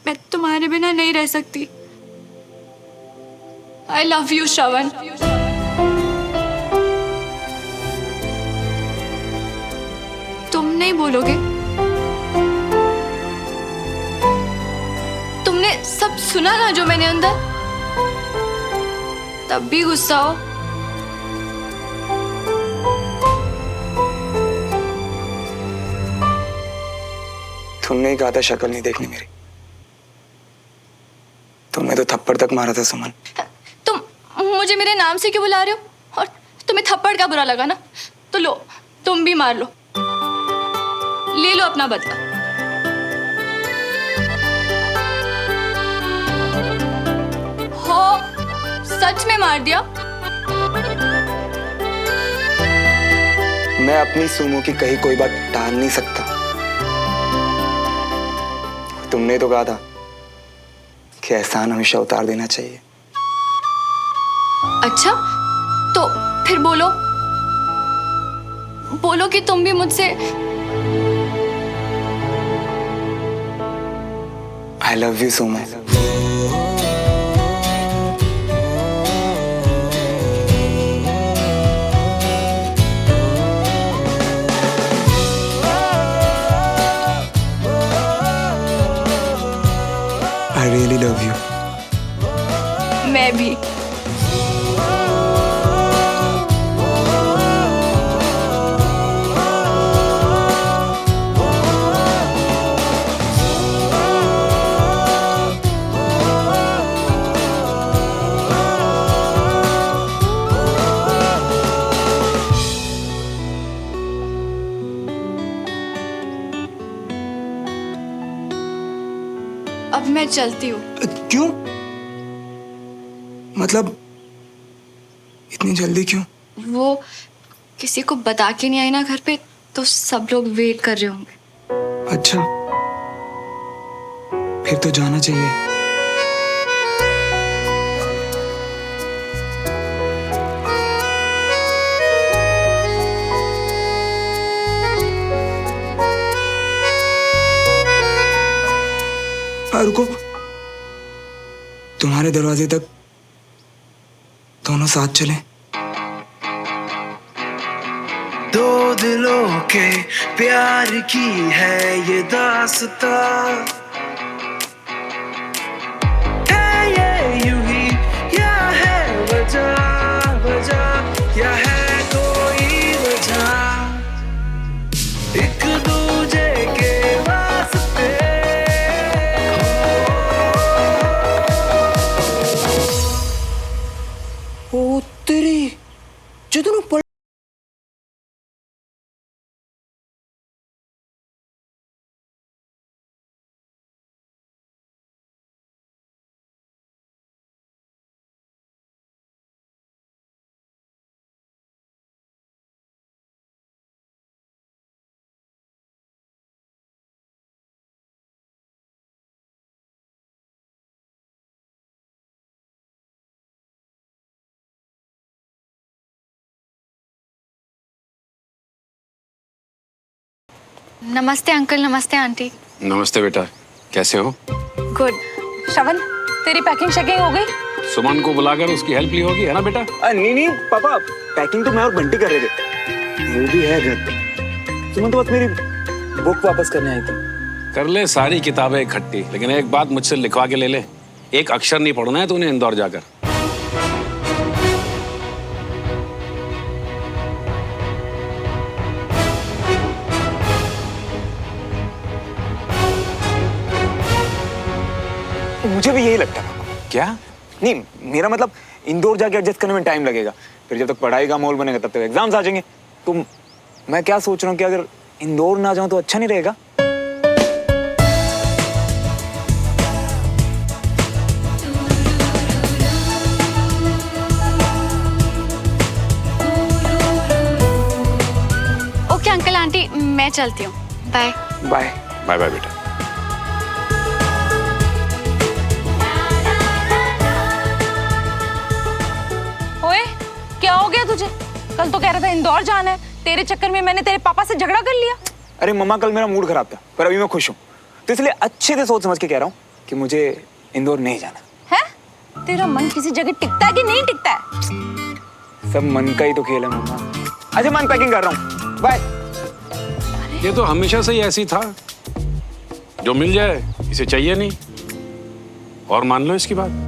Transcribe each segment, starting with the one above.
मैं तुम्हारे बिना नहीं रह सकती। आई लव यू श्रवण। तुम नहीं बोलोगे? तुमने सब सुना ना जो मैंने अंदर, तब भी गुस्सा हो। तुमने ही कहा था शक्ल नहीं देखनी मेरी। तुमने तो थप्पड़ तक मारा था सुमन। तुम मुझे मेरे नाम से क्यों बुला रहे हो? और तुम्हें थप्पड़ का बुरा लगा ना, तो लो, तुम भी मार लो, ले लो अपना बदला। हो, सच में मार दिया? मैं अपनी सुमो की कही कोई बात टाल नहीं सकता। तुमने तो कहा था कि एहसान हमेशा उतार देना चाहिए। अच्छा, तो फिर बोलो, बोलो कि तुम भी मुझसे। I love you Sumo. I really love you. मैं भी। अब मैं चलती हूँ। क्यों? मतलब इतनी जल्दी क्यों? वो किसी को बता के नहीं आई ना घर पे, तो सब लोग वेट कर रहे होंगे। अच्छा, फिर तो जाना चाहिए। रुको, तुम्हारे दरवाजे तक दोनों साथ चलें। दो दिलों के प्यार की है ये दास्तां, है ये यूं ही या है वजह वजह या है कोई वजह, एक दूजे के वास्ते ओ तेरी ਜਦੋਂ ਪੜ नमस्ते अंकल, नमस्ते आंटी। नमस्ते बेटा, कैसे हो? गुड। श्रवण, तेरी पैकिंग शेकिंग हो गई? सुमन को बुलाकर उसकी हेल्प ली होगी, है ना बेटा? नहीं पापा, पैकिंग तो मैं और बंटी कर रहे थे। वो भी है घर। सुमन तो बस मेरी बुक वापस करने आई थी। कर ले सारी किताबें इकट्ठी, लेकिन एक बात मुझसे लिखवा के ले ले, एक अक्षर नहीं पढ़ना है तूने इंदौर जाकर। मुझे भी यही लगता है। क्या? नहीं, मेरा मतलब इंदौर जाके एडजस्ट करने में टाइम लगेगा, फिर जब तक पढ़ाई का माहौल बनेगा तब तक एग्जाम्स आ जाएंगे। तो मैं क्या सोच रहा हूँ कि अगर इंदौर ना जाऊं तो अच्छा नहीं रहेगा? ओके अंकल आंटी, मैं चलती हूँ। Bye bye. बाय बाय बेटा। ओए, क्या हो गया तुझे? कल तो कह रहा था इंदौर जाना है, तेरे चक्कर में मैंने तेरे पापा से झगड़ा कर लिया। अरे मम्मा, कल मेरा मूड खराब था, पर अभी मैं खुश हूँ, तो इसलिए अच्छे से सोच समझ के कह रहा हूँ कि मुझे इंदौर नहीं जाना। है? तेरा मन किसी जगह टिकता है कि नहीं टिकता है? सब मन का ही तो खेल है मम्मा। अच्छा मैं पैकिंग कर रहा हूँ, बाय। ये तो हमेशा से ही ऐसी था, जो मिल जाए इसे चाहिए नहीं, और मान लो इसकी बात।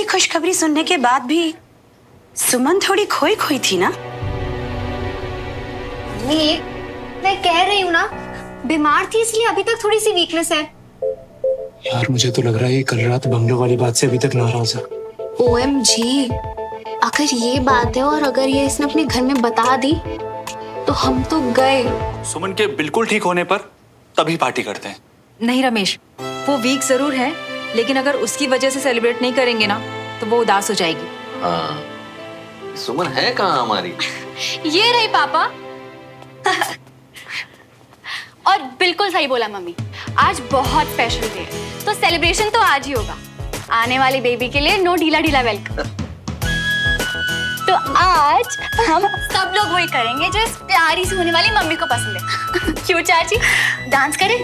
खुशखबरी सुनने के बाद भी सुमन थोड़ी खोई खोई थी ना? मैं कह रही हूँ ना, बीमार थी इसलिए अभी तक थोड़ी सी वीकनेस है। यार मुझे तो लग रहा है ये कल रात बंगलो वाली बात से अभी तक नाराज है। OMG, अगर ये बात है और अगर ये इसने अपने घर में बता दी तो हम तो गए। सुमन के बिल्कुल ठीक होने पर तभी पार्टी करते हैं। नहीं रमेश, वो वीक जरूर है, लेकिन अगर उसकी वजह से सेलिब्रेट नहीं करेंगे ना तो वो उदास हो जाएगी। हाँ, सुमन है कहाँ हमारी? ये रही पापा। और बिल्कुल सही बोला मम्मी, आज बहुत स्पेशल डे है, तो सेलिब्रेशन तो आज ही होगा। आने वाली बेबी के लिए नो ढीला ढीला वेलकम। तो आज हम सब लोग वही करेंगे जो इस प्यारी सी होने वाली मम्मी को पसंद है। क्यों चाची, डांस करें?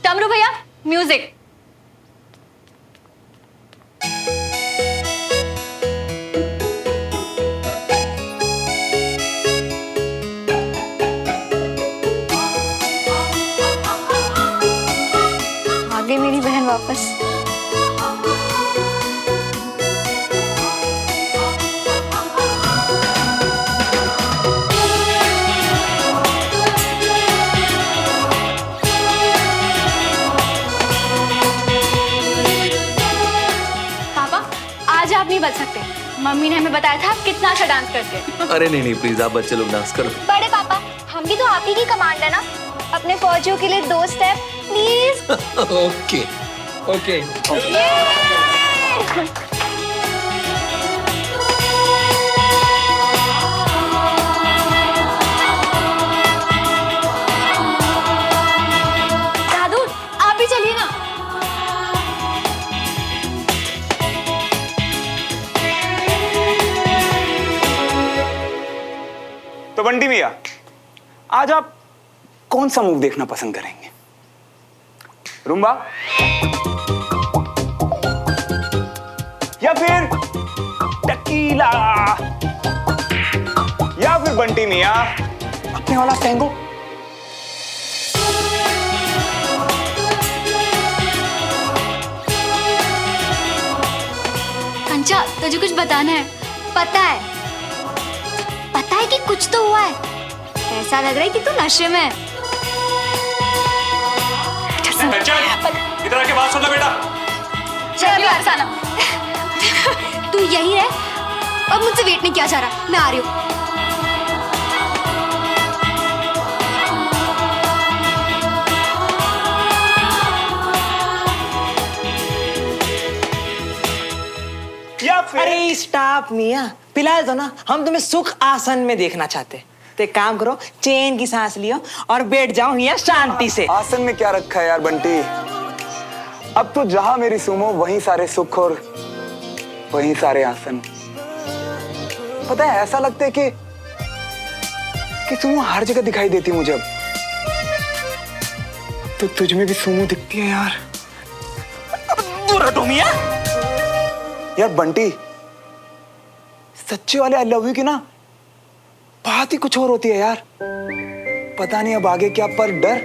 टमरू भैया, म्यूजिक। आ गई मेरी बहन वापस। आप नहीं बच सकते, मम्मी ने हमें बताया था आप कितना अच्छा डांस करते हैं। अरे नहीं नहीं प्लीज, आप बच्चे लोग डांस करो। बड़े पापा, हम भी तो आप ही की कमांड है ना, अपने फौजियों के लिए 2 स्टेप प्लीज। ओके ओके दादू आप भी चलिए ना। तो बंटी भैया, आज आप कौन सा मूव देखना पसंद करेंगे? रुम्बा फिर टकीला, या फिर बंटी मियां अपने वाला टैंगो। कंचा, तुझे कुछ बताना है? पता है कि कुछ तो हुआ है। ऐसा लग रहा है कि तू नशे में है। इधर आके बात सुन लो बेटा। चल अरसाना, तू यही रह, अब मुझसे वेट नहीं किया जा रहा, मैं आ रही हूँ। अरे स्टॉप मियां, पिला दो ना, हम तुम्हें सुख आसन में देखना चाहते हैं। तो एक काम करो, चैन की सांस लियो और बैठ जाओ यहाँ शांति से। आसन में क्या रखा है यार बंटी, अब तो जहां मेरी सुमो वहीं सारे सुख और वहीं सारे आसन। पता है ऐसा लगता है कि सुमो हर जगह दिखाई देती मुझे अब। तो तुझ में भी सुमो दिखती है यार। दूर हटो मियां। यार बंटी, सच्चे वाले आई लव यू की ना बात ही कुछ और होती है यार। पता नहीं अब आगे क्या, पर डर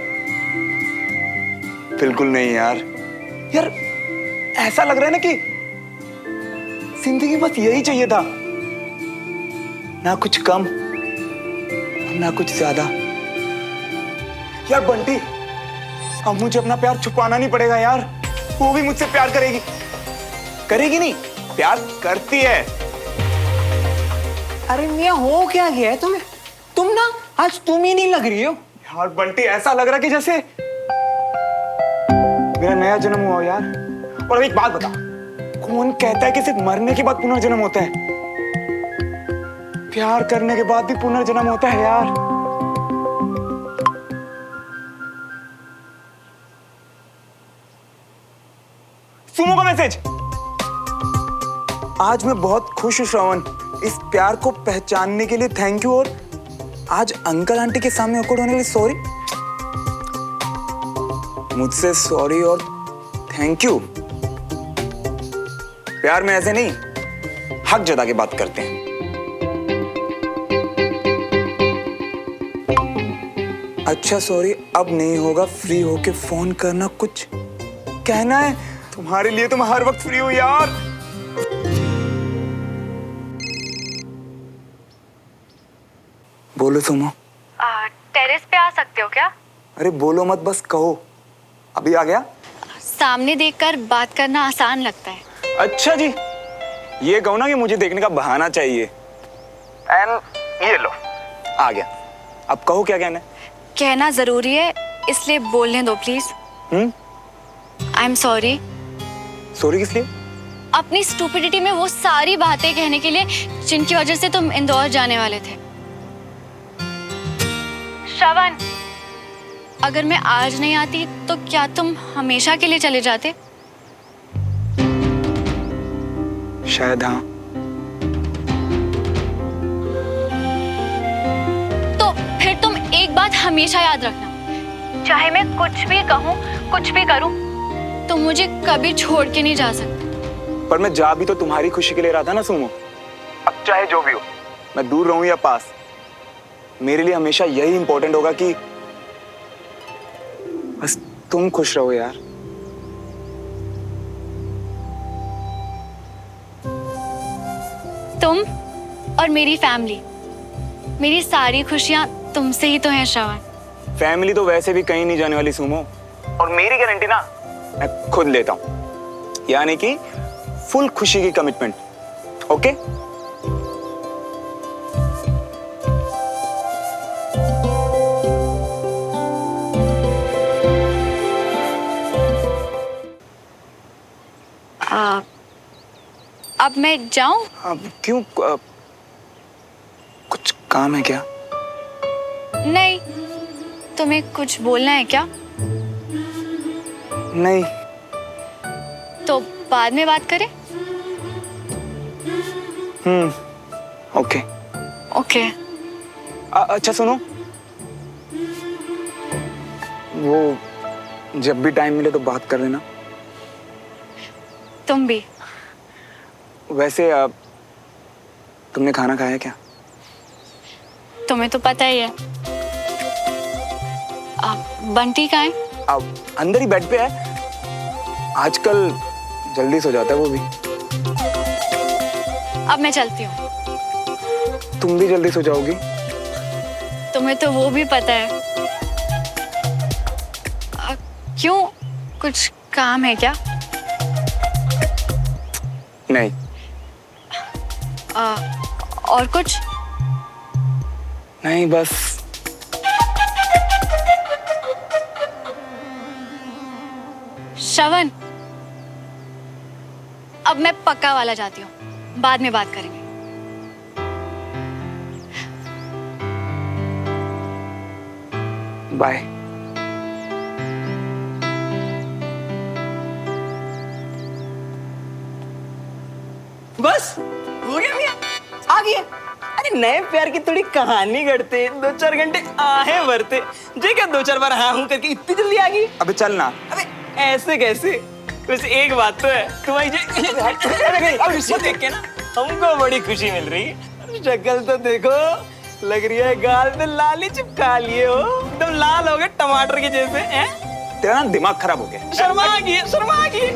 बिल्कुल नहीं यार। यार ऐसा लग रहा है ना कि जिंदगी बस यही चाहिए था, ना कुछ कम ना कुछ ज्यादा। यार बंटी, अब मुझे अपना प्यार छुपाना नहीं पड़ेगा यार। वो भी मुझसे प्यार करेगी, करेगी नहीं, प्यार करती है। अरे मियां हो क्या गया है तुम्हें? तुम ना आज तुम ही नहीं लग रही हो यार बंटी, ऐसा लग रहा कि जैसे मेरा नया जन्म हुआ यार। और अब एक बात बता, कौन कहता है कि सिर्फ मरने के बाद पुनर्जन्म होता है? प्यार करने के बाद भी पुनर्जन्म होता है यार। सुमो का मैसेज। आज मैं बहुत खुश हूं श्रवण, इस प्यार को पहचानने के लिए थैंक यू, और आज अंकल आंटी के सामने awkward होने के लिए सॉरी। मुझसे सॉरी और थैंक यू। प्यार में ऐसे नहीं, हक जता के बात करते हैं। अच्छा सॉरी, अब नहीं होगा, फ्री होके फोन करना, कुछ कहना है? तुम्हारे लिए तो मैं हर वक्त फ्री हूं यार। बोलो सुमो। टेरेस पे आ सकते हो क्या? अरे बोलो मत, बस कहो। अभी आ गया। सामने देखकर बात करना आसान लगता है। अच्छा जी, ये कहो ना कि मुझे देखने का बहाना चाहिए। एंड ये लो, आ गया। अब कहो क्या कहना है। कहना जरूरी है, इसलिए बोलने दो please. I am sorry. Sorry किस लिए? अपनी स्टूपिडिटी में वो सारी बातें कहने के लिए जिनकी वजह से तुम इंदौर जाने वाले थे। श्रवण, अगर मैं आज नहीं आती तो क्या तुम हमेशा के लिए चले जाते? शायद हाँ। तो फिर तुम एक बात हमेशा याद रखना, चाहे मैं कुछ भी कहूँ, कुछ भी करूँ, तुम मुझे कभी छोड़ के नहीं जा सकते। पर मैं जा भी तो तुम्हारी खुशी के लिए रहा था ना सुमो। अब चाहे जो भी हो, मैं दूर रहूं या पास, मेरे लिए हमेशा यही इंपॉर्टेंट होगा कि बस तुम खुश रहो यार। तुम और मेरी फैमिली, मेरी सारी खुशियां तुमसे ही तो हैं श्रवण। फैमिली तो वैसे भी कहीं नहीं जाने वाली सुमो, और मेरी गारंटी ना मैं खुद लेता हूं, यानी कि फुल खुशी की कमिटमेंट। ओके? अब मैं जाऊं? अब क्यों? कुछ काम है क्या? नहीं, तुम्हें कुछ बोलना है क्या? नहीं। तो बाद में बात करें? ओके। ओके। अच्छा सुनो, वो जब भी टाइम मिले तो बात कर लेना। तुम भी। वैसे तुमने खाना खाया क्या? तुम्हें तो पता ही है। बंटी कहाँ है? अंदर ही बेड पे है। आजकल जल्दी सो जाता है वो भी। अब मैं चलती हूँ। तुम भी जल्दी सो जाओगी? तुम्हें तो वो भी पता है। क्यों, कुछ काम है क्या? नहीं। और कुछ? नहीं, बस श्रवण, अब मैं पक्का वाला जाती हूँ, बाद में बात करेंगे। बाय। बस हो गया भैया, आ गए। अरे नए प्यार की थोड़ी कहानी गढ़ते, 2-4 घंटे आहें भरते, जे क्या 2-4 बार हाँ हूं करके इतनी जल्दी आ गई। अबे चल ना। अबे ऐसे कैसे? वैसे एक बात तो है, तुम्हारी जो देख के ना हमको बड़ी खुशी मिल रही है। शक्ल तो देखो, लग रही है गाल पे लाली चिपका लिए हो, एकदम लाल हो गए टमाटर के जैसे हैं। तेरा ना दिमाग खराब हो गया। शर्मा गई।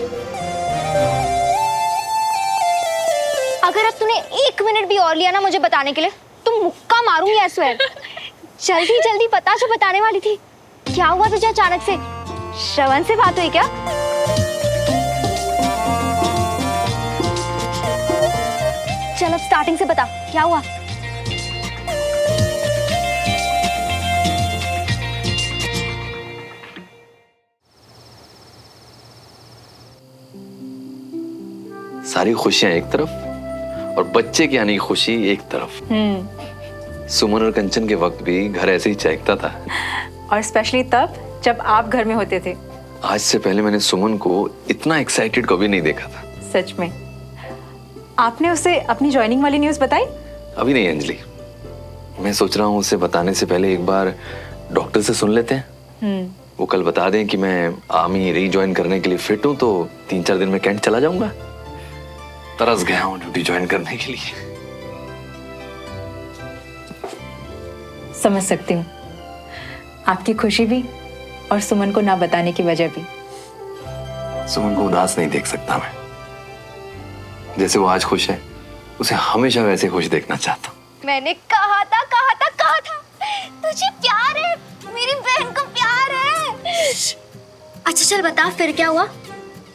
अगर अब तूने 1 मिनट भी और लिया ना मुझे बताने के लिए, तुम मुक्का मारूंगी आई स्वेयर। जल्दी जल्दी बता जो बताने वाली थी। क्या हुआ तुझे अचानक से? श्रवण से बात हुई क्या? चल अब स्टार्टिंग से बता, क्या हुआ? सारी खुशियां एक तरफ और बच्चे की आने की खुशी एक तरफ। सुमन और कंचन के वक्त भी घर ऐसे ही चहकता था। और स्पेशली तब जब आप घर में होते थे। आज से पहले मैंने सुमन को इतना एक्साइटेड कभी नहीं देखा था। सच में। आपने उसे अपनी ज्वाइनिंग वाली न्यूज़ बताई? अभी नहीं अंजलि, मैं सोच रहा हूँ उसे बताने से पहले एक बार डॉक्टर से सुन लेते हैं। वो कल बता दें कि मैं आर्मी रीज्वाइन करने के लिए फिट हूँ तो 3-4 दिन में कैंट चला जाऊंगा। तरस गया हूँ ड्यूटी ज्वाइन करने के लिए। समझ सकती हूँ आपकी खुशी भी और सुमन को ना बताने की वजह भी। सुमन को उदास नहीं देख सकता मैं। जैसे वो आज खुश है, उसे हमेशा वैसे खुश देखना चाहता हूँ। मैंने कहा था तुझे प्यार है, मेरी बहन को प्यार है। अच्छा चल बता फिर क्या हुआ?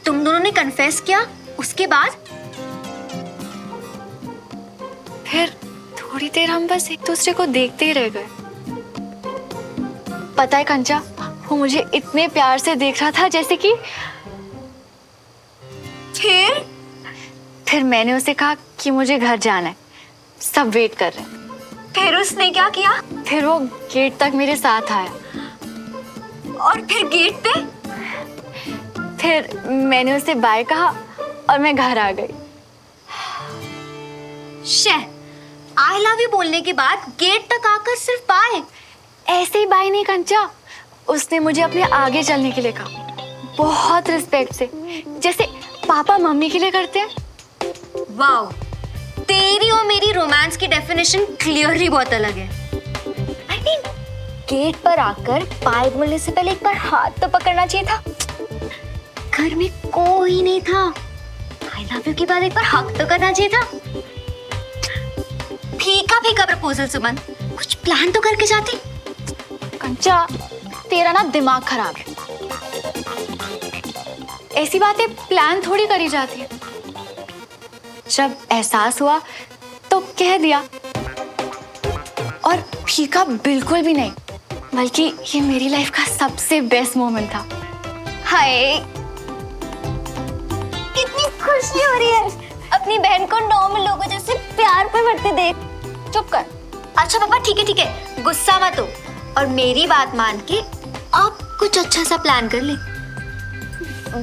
तुम दोनों ने कन्फेस किया, उसके बाद? फिर थोड़ी देर हम बस एक दूसरे को देखते ही रह गए। पता है कंचा, वो मुझे इतने प्यार से देख रहा था जैसे कि फिर मैंने उसे कहा कि मुझे घर जाना है, सब वेट कर रहे हैं। फिर उसने क्या किया? फिर वो गेट तक मेरे साथ आया। और फिर गेट पे? फिर मैंने उसे बाय कहा और मैं घर आ गई। आई लव यू बोलने के बाद गेट तक आकर सिर्फ बाय? ऐसे ही बाय नहीं कंचा, उसने मुझे अपने आगे चलने के लिए कहा, बहुत रिस्पेक्ट से, जैसे पापा मम्मी के लिए करते हैं। वाओ, तेरी और मेरी रोमांस की डेफिनेशन क्लियरली बहुत अलग है। आई मीन, गेट पर आकर बाय बोलने से पहले एक बार हाथ तो पकड़ना चाहिए था। घर में कोई नहीं था, आई लव यू के बाद एक बार हक तो करना चाहिए था। फीका फीका प्रपोजल सुमन, कुछ प्लान तो करके जाती। कंचा, तेरा ना दिमाग खराब है। ऐसी बातें प्लान थोड़ी करी जाती है। जब एहसास हुआ तो कह दिया। और फीका बिल्कुल भी नहीं, बल्कि ये मेरी लाइफ का सबसे बेस्ट मोमेंट था। हाय, कितनी खुशी हो रही है अपनी बहन को नॉर्मल लोगों जैसे प्यार पे बढ़ते देख। चुप कर। अच्छा पापा ठीक है, गुस्सा मत हो और मेरी बात मान के आप कुछ अच्छा सा प्लान कर ले।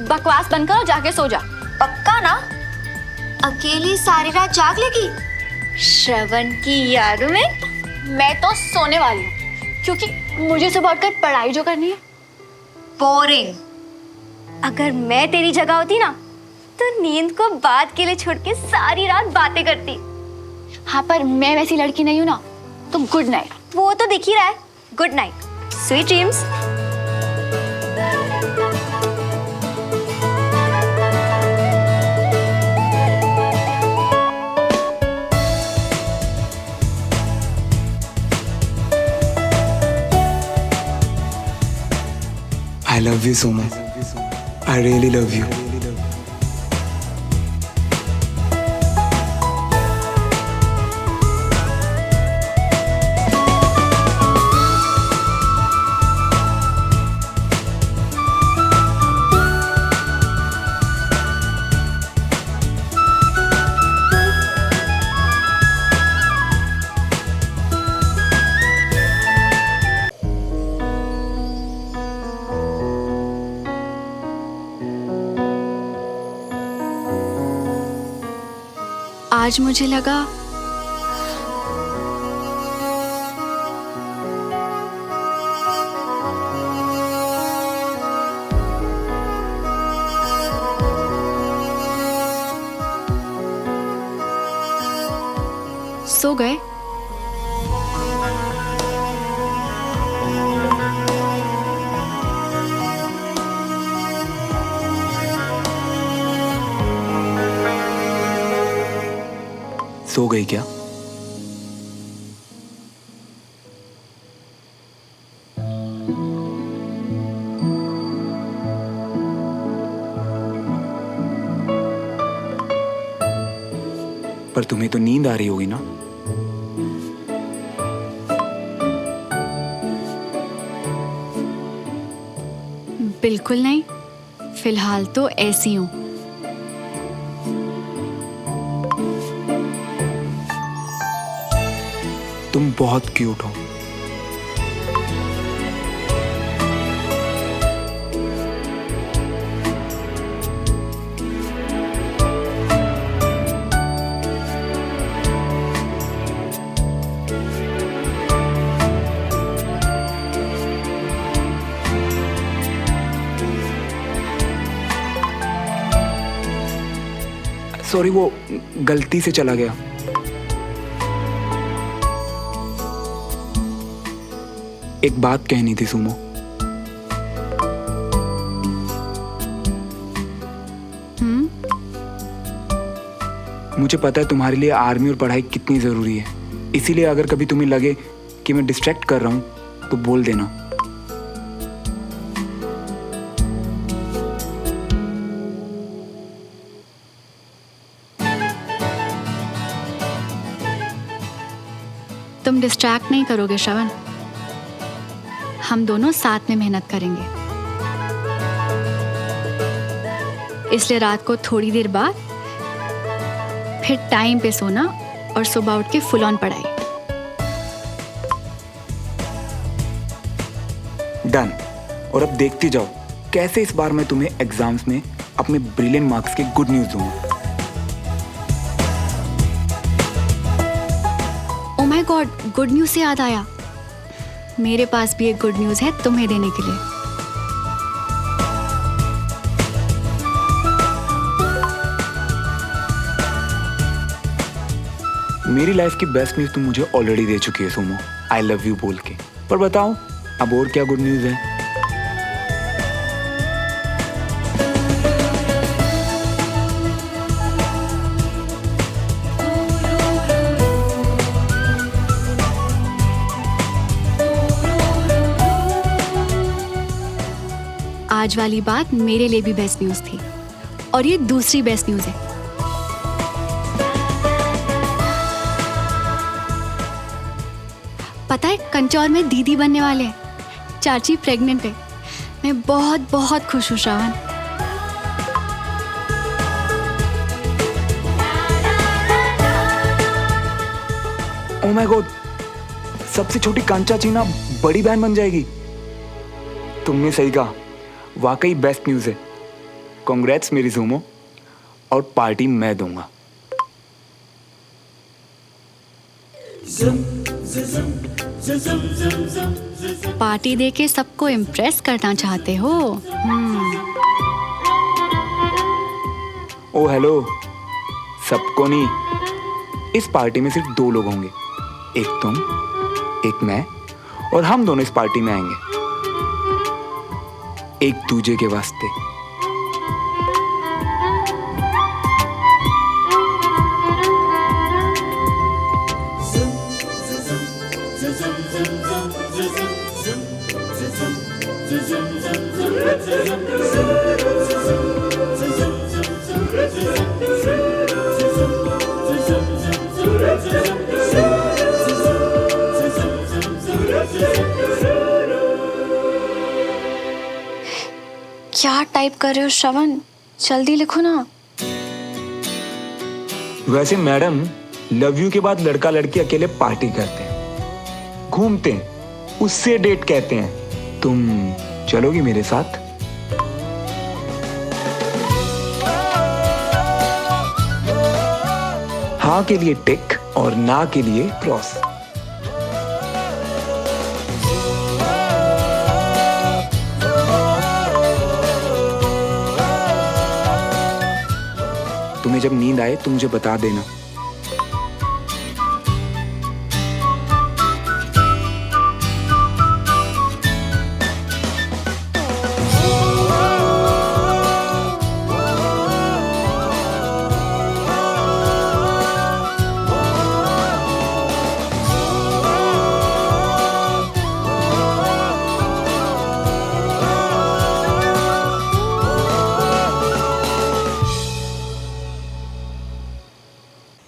बकवास बंद कर और जाके सो जा। पक्का ना? अकेली सारी रात जाग लेगी श्रवण की यादों में? मैं तो सोने वाली हूँ, क्योंकि मुझे सुबह उठकर पढ़ाई जो करनी है। बोरिंग। अगर मैं तेरी जगह होती ना तो नींद को बात के लिए छोड़ के सारी रात बातें करती। हाँ पर मैं वैसी लड़की नहीं हूँ ना, तो गुड नाइट। वो तो दिख ही रहा है। Good night, sweet dreams. I love you, Sumo. I really love you. आज मुझे लगा सो गए। सो गई क्या? पर तुम्हें तो नींद आ रही होगी ना? बिल्कुल नहीं, फिलहाल तो ऐसी हूं। तुम बहुत क्यूट हो। सॉरी, वो गलती से चला गया। एक बात कहनी थी सुमो। मुझे पता है तुम्हारे लिए आर्मी और पढ़ाई कितनी जरूरी है, इसीलिए अगर कभी तुम्हें लगे कि मैं डिस्ट्रैक्ट कर रहा हूं तो बोल देना। तुम डिस्ट्रैक्ट नहीं करोगे श्रवण, हम दोनों साथ में मेहनत करेंगे। इसलिए रात को थोड़ी देर बाद फिर टाइम पे सोना और सुबह उठ के फुल ऑन पढ़ाई। डन। और अब देखती जाओ कैसे इस बार मैं तुम्हें एग्जाम्स में अपने ब्रिलियंट मार्क्स के गुड न्यूज दूंगा। Oh my God, good news से याद आया, मेरे पास भी एक गुड न्यूज है तुम्हें देने के लिए। मेरी लाइफ की बेस्ट न्यूज तुम मुझे ऑलरेडी दे चुकी है सुमो, आई लव यू बोल के। पर बताओ अब और क्या गुड न्यूज है? आज वाली बात मेरे लिए भी बेस्ट न्यूज थी और ये दूसरी बेस्ट न्यूज है। पता है कंचौर में दीदी बनने वाले हैं, चाची प्रेग्नेंट है। मैं बहुत बहुत खुश हूँ श्रावण। ओह माय गॉड, सबसे छोटी कांचा चीना बड़ी बहन बन जाएगी। तुमने सही कहा, वाकई बेस्ट न्यूज है। कांग्रेट्स मेरी सुमो, और पार्टी मैं दूंगा। पार्टी देके सबको इम्प्रेस करना चाहते हो? ओ हेलो, सबको नहीं, इस पार्टी में सिर्फ 2 लोग होंगे, एक तुम, एक मैं, और हम दोनों इस पार्टी में आएंगे एक दूजे के वास्ते। क्या टाइप कर रहे हो श्रवण? जल्दी लिखो ना। वैसे मैडम, लव यू के बाद लड़का लड़की अकेले पार्टी करते हैं, घूमते हैं, उससे डेट कहते हैं। तुम चलोगी मेरे साथ? हाँ के लिए टिक और ना के लिए क्रॉस। तुम्हें जब नींद आए तो मुझे बता देना।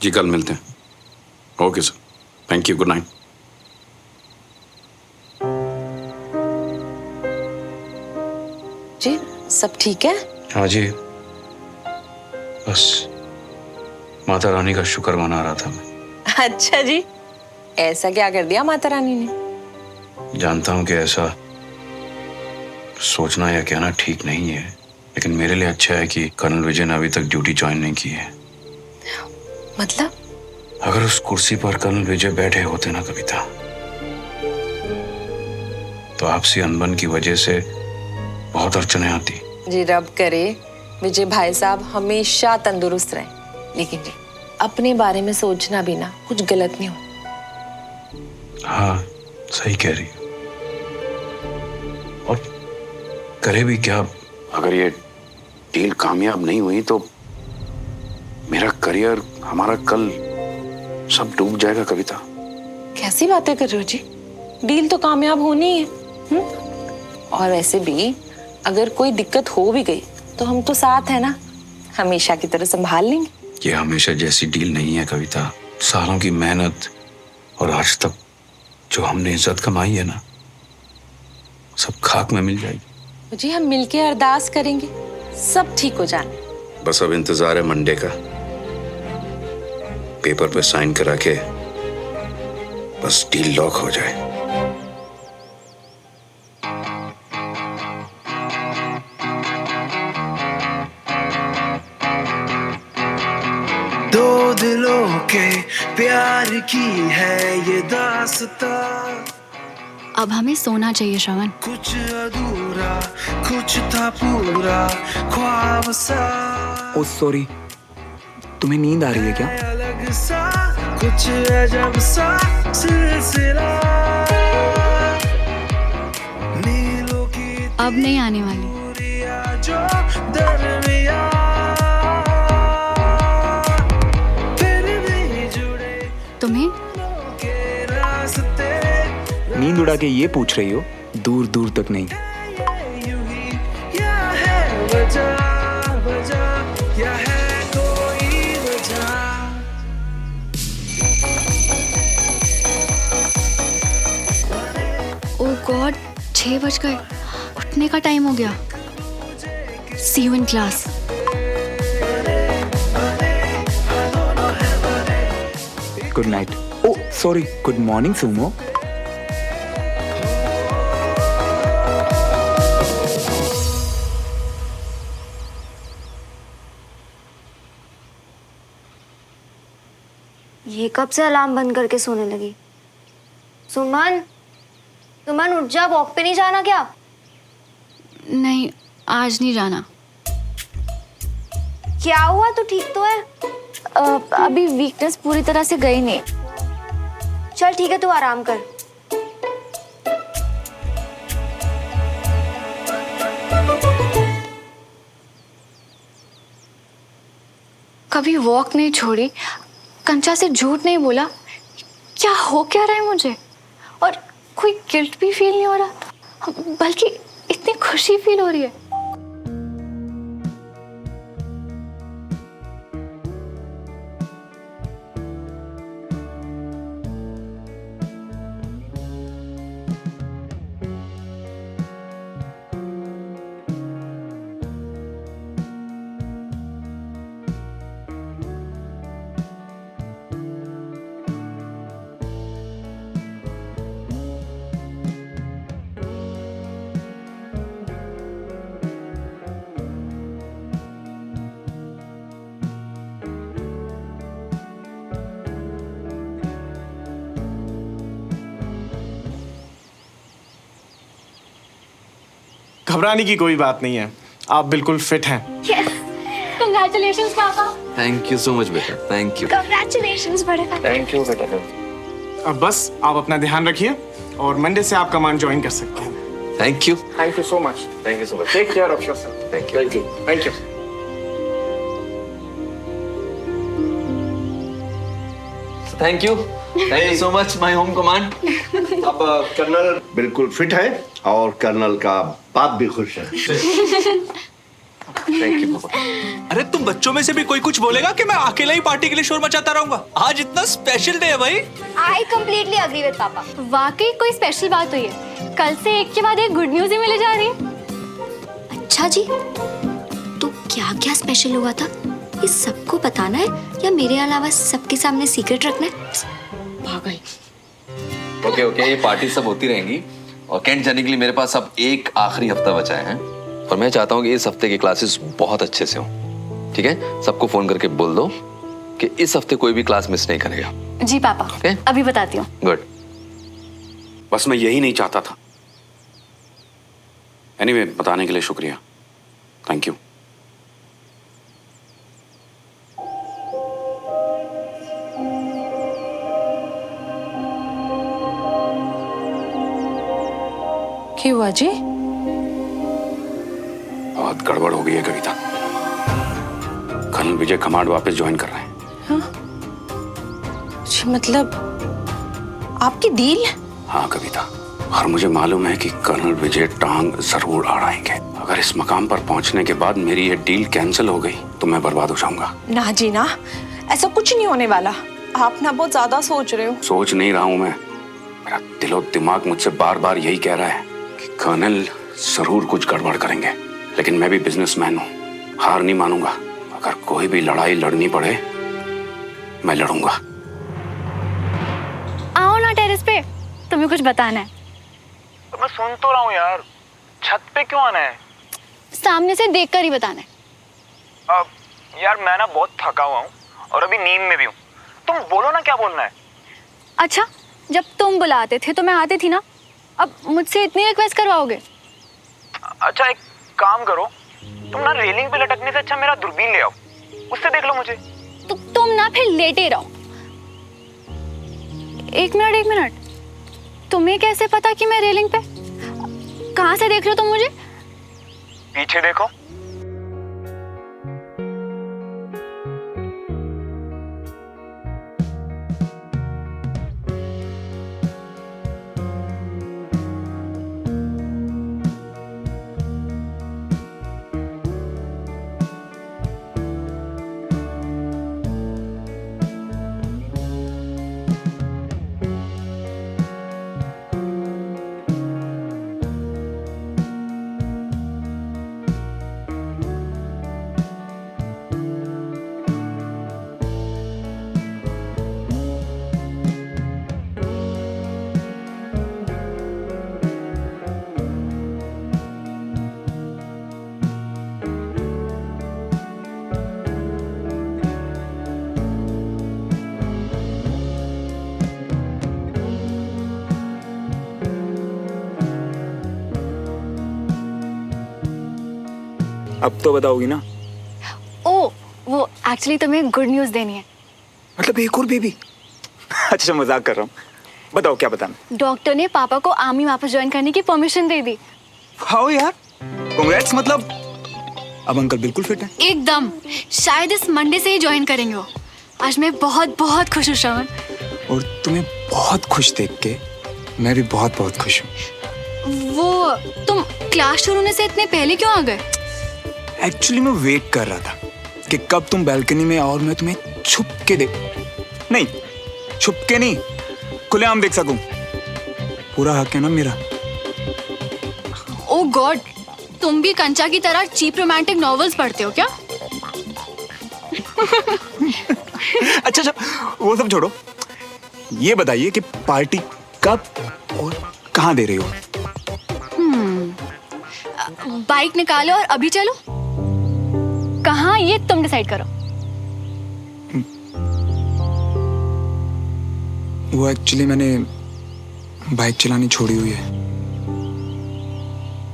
जी कल मिलते हैं। Okay sir, thank you, good night. जी सब ठीक है? हाँ जी, बस माता रानी का शुक्र मना रहा था मैं। अच्छा जी, ऐसा क्या कर दिया माता रानी ने? जानता हूँ कि ऐसा सोचना या कहना ठीक नहीं है, लेकिन मेरे लिए अच्छा है कि कर्नल विजय ने अभी तक ड्यूटी ज्वाइन नहीं की है। मतलब? अगर उस कुर्सी पर कर्नल विजय बैठे होते ना कविता, तो आपसी अनबन की वजह से बहुत अड़चने आती। जी रब करे विजय भाई साहब हमेशा तंदुरुस्त रहें, लेकिन जी अपने बारे में सोचना भी ना कुछ गलत नहीं हो। हाँ सही कह रही है, और करे भी क्या? अगर ये डील कामयाब नहीं हुई तो मेरा करियर, हमारा कल सब डूब जाएगा कविता। कैसी बातें कर रहे हो जी? डील तो कामयाब होनी है। और वैसे भी अगर कोई दिक्कत हो भी गई तो हम तो साथ है ना, हमेशा की तरह संभाल लेंगे। ये हमेशा जैसी डील नहीं है कविता। सालों की मेहनत और आज तक जो हमने इज्जत कमाई है ना, सब खाक में मिल जाएगी। जी हम मिलके अरदास करेंगे, सब ठीक हो जाए। बस अब इंतजार है मंडे का, पेपर पे साइन करा के बस डील लॉक हो जाए। दो दिलों के प्यार की है ये दास्तां। अब हमें सोना चाहिए श्रवण। कुछ अधूरा कुछ था पूरा ख्वाब सा। ओ सॉरी, तुम्हें नींद आ रही है क्या? अलग सा कुछ अजब सा सिलसिला नीलों की अब नहीं आने वाली। दूरियां जो दरमिया फिर भी जुड़े तुम्हें के रास्ते। नींद उड़ा के ये पूछ रही हो? दूर दूर तक नहीं। यूं ही या है वजह वजह या है कोई वजह। ओह गॉड, 6 बज गए, उठने का टाइम हो गया। See you in class. Good night. Oh sorry, good morning Sumo. ये कब से अलार्म बंद करके सोने लगी? सुमन, सुमन उठ जा, वॉक पे नहीं जाना क्या? नहीं, आज नहीं जाना। क्या हुआ, तू ठीक तो है? अभी वीकनेस पूरी तरह से गई नहीं। चल ठीक है, तू आराम कर। कभी वॉक नहीं छोड़ी, कंचा से झूठ नहीं बोला। क्या हो क्या रहा है मुझे? और कोई गिल्ट भी फील नहीं हो रहा, बल्कि इतनी खुशी फील हो रही है। घबराने की कोई बात नहीं है, आप बिल्कुल फिट हैं। Congratulations पापा। थैंक यू सो मच बेटा, थैंक यू। Congratulations बड़े पापा। थैंक यू बेटा। अब बस आप अपना ध्यान रखिए और मंडे से आप कमांड ज्वाइन कर सकते हैं। Thank you. Thank you so much. Thank you so much. Take care of yourself. Thank you. Thank you. Thank you. Thank you. Thank you so much my home command. अब colonel बिल्कुल fit है और colonel का बाप भी खुश है। Thank you. अरे तुम बच्चों में से भी कोई कुछ बोलेगा कि मैं अकेला ही पार्टी के लिए शोर मचाता रहूंगा? आज इतना स्पेशल डे है भाई। I completely agree with पापा। वाकई कोई स्पेशल बात हुई है। कल से एक के बाद एक गुड न्यूज ही मिले जा रही है। अच्छा जी, तो क्या क्या स्पेशल हुआ था? ये सबको बताना है या मेरे अलावा सबके सामने सीक्रेट रखना है? पागल। ओके ओके, ये पार्टी सब होती रहेंगी और कैंट जाने के लिए मेरे पास अब एक आखिरी हफ्ता बचा है और मैं चाहता हूँ कि इस हफ्ते की क्लासेस बहुत अच्छे से हों। ठीक है, सबको फोन करके बोल दो कि इस हफ्ते कोई भी क्लास मिस नहीं करेगा। जी पापा, Okay? अभी बताती हूँ। गुड। बस मैं यही नहीं चाहता था। एनीवे, बताने के लिए शुक्रिया। Thank you. क्या हुआ जी? बहुत गड़बड़ हो गई है कविता। कर्नल विजय कमांड वापस ज्वाइन कर रहे हैं। जी मतलब आपकी डील? हाँ कविता, और मुझे मालूम है कि कर्नल विजय टांग जरूर अड़ाएंगे। अगर इस मकाम पर पहुंचने के बाद मेरी ये डील कैंसिल हो गई तो मैं बर्बाद हो जाऊंगा। ना जी ना, ऐसा कुछ नहीं होने वाला। आप ना बहुत ज्यादा सोच रहे हो। सोच नहीं रहा हूं मैं, मेरा दिलो दिमाग मुझसे बार बार यही कह रहा है कि कर्नल जरूर कुछ गड़बड़ करेंगे। लेकिन मैं भी बिजनेसमैन हूं, हार नहीं मानूंगा। अगर कोई भी लड़ाई लड़नी पड़े मैं लड़ूंगा। आओ ना टेरेस पे, तुम्हें कुछ बताना है। तो मैं सुन तो रहा हूँ यार, छत पे क्यों आना है? सामने से देखकर ही बताना है। अब यार मैं ना बहुत थका हुआ हूँ और अभी नींद में भी हूँ। तुम बोलो ना क्या बोलना है। अच्छा, जब तुम बुलाते थे तो मैं आती थी ना, अब मुझसे इतनी रिक्वेस्ट करवाओगे? अच्छा एक काम करो, तुम ना रेलिंग पे लटकने से अच्छा मेरा दूरबीन ले आओ, उससे देख लो मुझे। तो तुम ना फिर लेटे रहो। एक मिनट, तुम्हें कैसे पता कि मैं रेलिंग पे? कहाँ से देख रहे हो तुम मुझे? पीछे देखो। अब तो बताओगी ना? ओ, एक्चुअली तुम्हें गुड न्यूज़ देनी है। मतलब एक और बेबी? अच्छा मजाक कर रहा हूँ, बताओ क्या बताना। डॉक्टर ने पापा को आर्मी वापस ज्वाइन करने की परमिशन दे दी। हाउ यार, कांग्रेट्स। मतलब अब अंकल बिल्कुल फिट है? एकदम, शायद इस मंडे से ही ज्वाइन करेंगे वो। आज मैं बहुत बहुत खुश हूँ श्रवण। और तुम्हें बहुत खुश देख के मैं भी बहुत बहुत खुश हूँ। वो तुम क्लास शुरू होने से इतने पहले क्यों आ गए? एक्चुअली मैं वेट कर रहा था कि कब तुम बालकनी में और मैं तुम्हें छुप के नहीं, छुप के नहीं, खुलेआम देख सकूं। पूरा हक है ना मेरा। ओह गॉड, तुम भी कंचा की तरह चीप रोमांटिक नॉवेल्स पढ़ते हो क्या? अच्छा, वो सब छोड़ो, ये बताइए कि पार्टी कब और कहाँ दे रही हो? बाइक निकालो और अभी चलो। कहाँ ये तुम डिसाइड करो। वो एक्चुअली मैंने बाइक चलानी छोड़ी हुई है।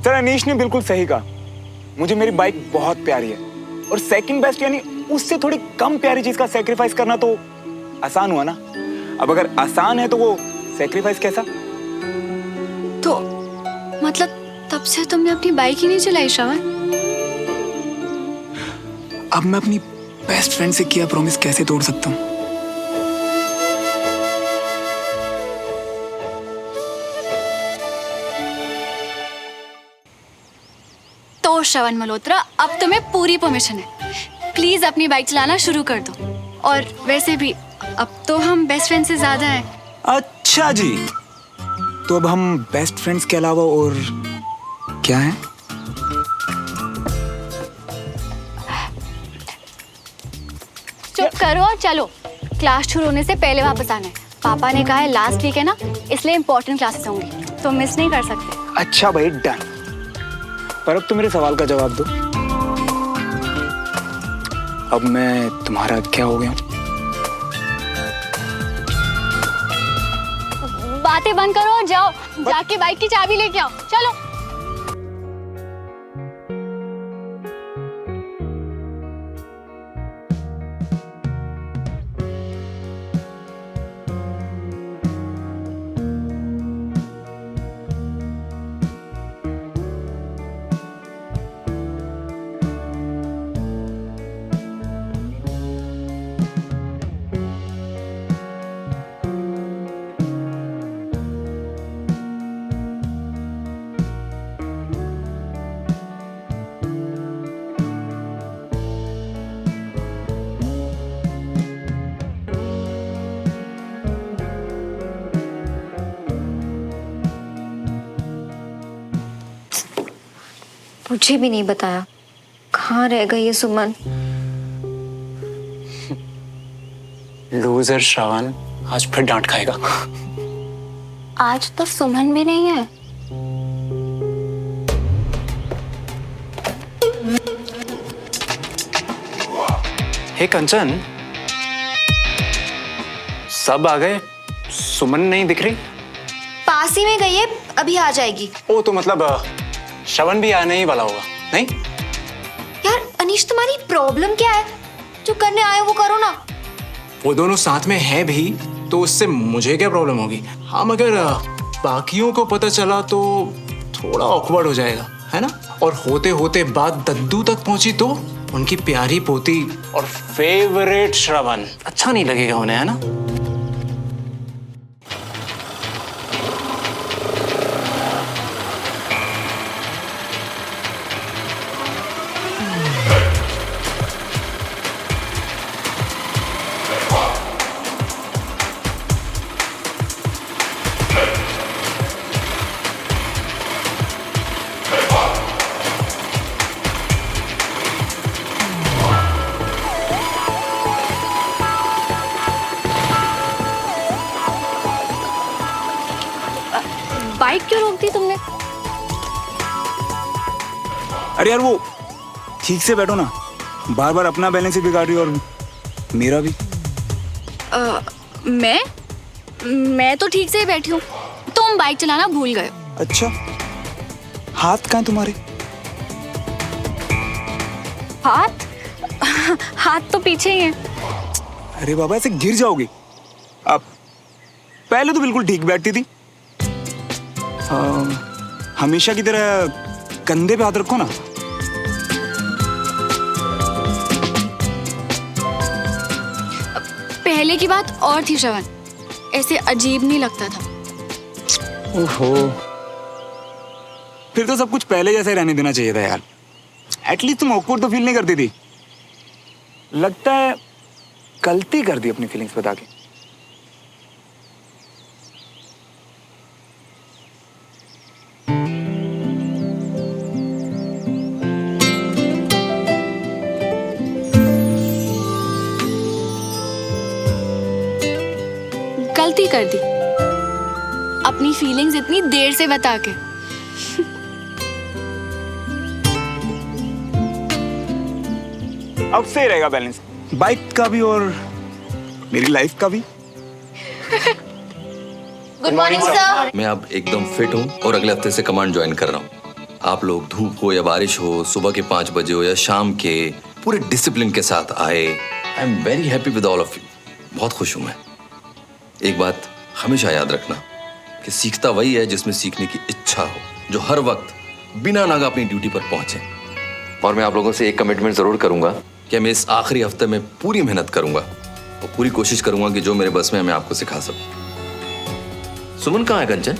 सर अनीश ने बिल्कुल सही कहा, मुझे मेरी बाइक बहुत प्यारी है। और सेकंड बेस्ट यानी उससे थोड़ी कम प्यारी चीज का सैक्रिफाइस करना तो आसान हुआ ना। अब अगर आसान है तो वो सैक्रिफाइस कैसा? तो मतलब तब से तुमने अपनी बाइक ही नहीं चलाई श्रवण? अब मैं अपनी बेस्ट फ्रेंड से किया प्रॉमिस कैसे तोड़ सकता हूँ? तो श्रवण मल्होत्रा, अब तुम्हें पूरी परमिशन है। प्लीज अपनी बाइक चलाना शुरू कर दो। और वैसे भी अब तो हम बेस्ट फ्रेंड से ज्यादा हैं। अच्छा जी, तो अब हम बेस्ट फ्रेंड्स के अलावा और क्या है? चुप करो और चलो, क्लास शुरू होने से पहले वापस आना है। पापा ने कहा है लास्ट वीक है ना, इसलिए इंपॉर्टेंट क्लासेस होंगी, तो मिस नहीं कर सकते। अच्छा भाई, डन। पर अब तो मेरे सवाल का जवाब दो, अब मैं तुम्हारा क्या हो गया? बातें बंद करो और जाओ, जाके बाइक की चाबी लेके आओ। चलो। मुझे भी नहीं बताया, कहाँ रह गई ये सुमन? लूजर श्रवण आज फिर डांट खाएगा। आज तो सुमन भी नहीं है। हे कंचन, सब आ गए, सुमन नहीं दिख रही? पास ही में गई है, अभी आ जाएगी। ओ तो मतलब श्रवण भी आने ही वाला होगा, नहीं? यार अनीश, तुम्हारी प्रॉब्लम क्या है? जो करने आए वो करो ना। वो दोनों साथ में है भी तो उससे मुझे क्या प्रॉब्लम होगी? हम अगर बाकियों को पता चला तो थोड़ा ऑकवर्ड हो जाएगा, है ना? और होते होते बात दद्दू तक पहुंची तो उनकी प्यारी पोती और फेवरेट श्रवण, अच्छा नहीं लगेगा उन्हें, है ना? बाइक क्यों रोक दी तुमने? अरे यार वो ठीक से बैठो ना, बार बार अपना बैलेंस ही बिगाड़ रही हो और मेरा भी। मैं तो ठीक से ही बैठी हूँ, तुम बाइक चलाना भूल गए। अच्छा, हाथ कहाँ हैं तुम्हारे? हाथ? हाथ तो पीछे ही है। अरे बाबा ऐसे गिर जाओगी। अब पहले तो बिल्कुल ठीक बैठती थी। हमेशा की तरह कंधे पे हाथ रखो ना। पहले की बात और थी श्रवण, ऐसे अजीब नहीं लगता था। ओहो, फिर तो सब कुछ पहले जैसे रहने देना चाहिए था यार। एटलीस्ट तुम ऑकवर्ड तो फील नहीं करती थी। लगता है गलती कर दी अपनी फीलिंग्स बता के। गलती कर दी अपनी फीलिंग्स इतनी देर से बता के। अब सही रहेगा बैलेंस, बाइक का भी और मेरी लाइफ का भी। Good morning sir. मैं अब एकदम फिट हूँ और अगले हफ्ते से कमांड ज्वाइन कर रहा हूँ। आप लोग धूप हो या बारिश हो, सुबह के 5 बजे हो या शाम के, पूरे डिसिप्लिन के साथ आए। I am very happy with all of you. बहुत खुश हूँ मैं। एक बात हमेशा याद रखना कि सीखता वही है जिसमें सीखने की इच्छा हो, जो हर वक्त बिना नागा अपनी ड्यूटी पर पहुंचे। और मैं आप लोगों से एक कमिटमेंट जरूर करूंगा कि मैं इस आखिरी हफ्ते में पूरी मेहनत करूंगा और पूरी कोशिश करूंगा कि जो मेरे बस में है मैं आपको सिखा सकूं। सुमन कहाँ है कंचन?